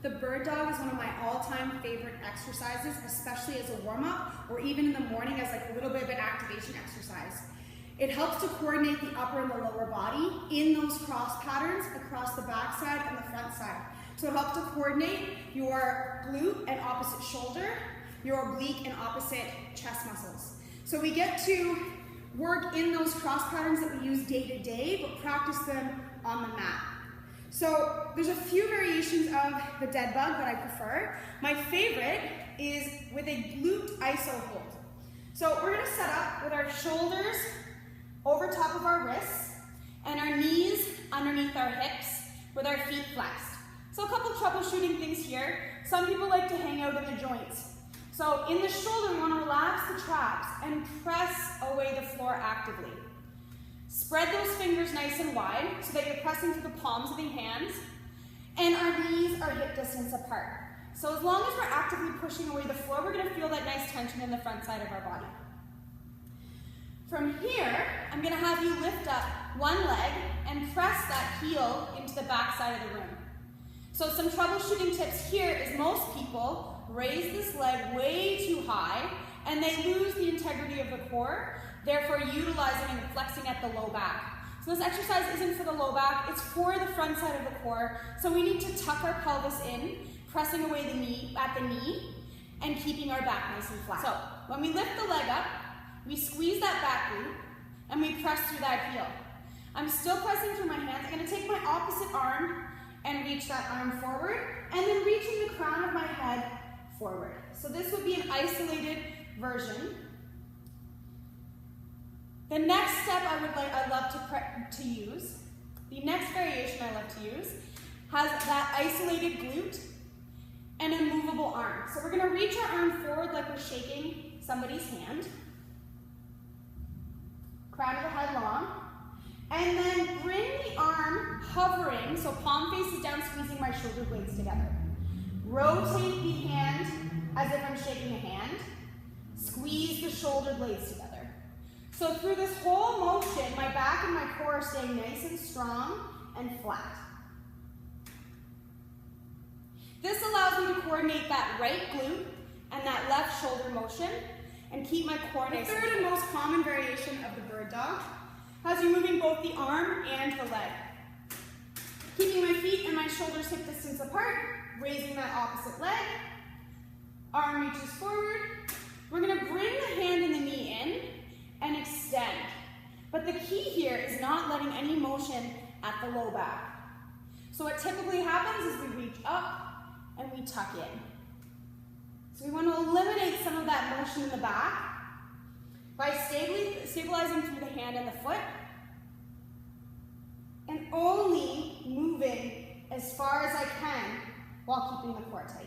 The bird dog is one of my all-time favorite exercises, especially as a warm-up or even in the morning as like a little bit of an activation exercise. It helps to coordinate the upper and the lower body in those cross patterns across the back side and the front side. So it helps to coordinate your glute and opposite shoulder, your oblique and opposite chest muscles. So we get to work in those cross patterns that we use day to day, but practice them on the mat. So there's a few variations of the dead bug that I prefer. My favorite is with a glute iso hold. So we're gonna set up with our shoulders over top of our wrists and our knees underneath our hips with our feet flexed. So a couple troubleshooting things here. Some people like to hang out in the joints. So in the shoulder, we want to relax the traps and press away the floor actively. Spread those fingers nice and wide so that you're pressing to the palms of the hands, and our knees are hip distance apart. So as long as we're actively pushing away the floor, we're going to feel that nice tension in the front side of our body. From here, I'm going to have you lift up one leg and press that heel into the back side of the room. So some troubleshooting tips here is most people raise this leg way too high and they lose the integrity of the core, therefore utilizing and flexing at the low back. So this exercise isn't for the low back, it's for the front side of the core. So we need to tuck our pelvis in, pressing away the knee at the knee and keeping our back nice and flat. So when we lift the leg up, we squeeze that back glute and we press through that heel. I'm still pressing through my hands. I'm going to take my opposite arm and reach that arm forward and then reaching the crown of my head forward. So this would be an isolated version. The next step I love to use, the next variation I love to use, has that isolated glute and a movable arm. So we're going to reach our arm forward like we're shaking somebody's hand. Crown of the head long. And then bring the arm hovering, so palm faces down, squeezing my shoulder blades together. Rotate the hand as if I'm shaking a hand. Squeeze the shoulder blades together. So through this whole motion, my back and my core are staying nice and strong and flat. This allows me to coordinate that right glute and that left shoulder motion and keep my core nice. The third and most common variation of the bird dog has you moving both the arm and the leg. Keeping my feet and my shoulders hip distance apart, raising that opposite leg. Arm reaches forward. We're going to bring the hand and the knee in and extend. But the key here is not letting any motion at the low back. So what typically happens is we reach up and we tuck in. So we want to eliminate some of that motion in the back by stabilizing through the hand and the foot and only moving as far as I can while keeping the core tight.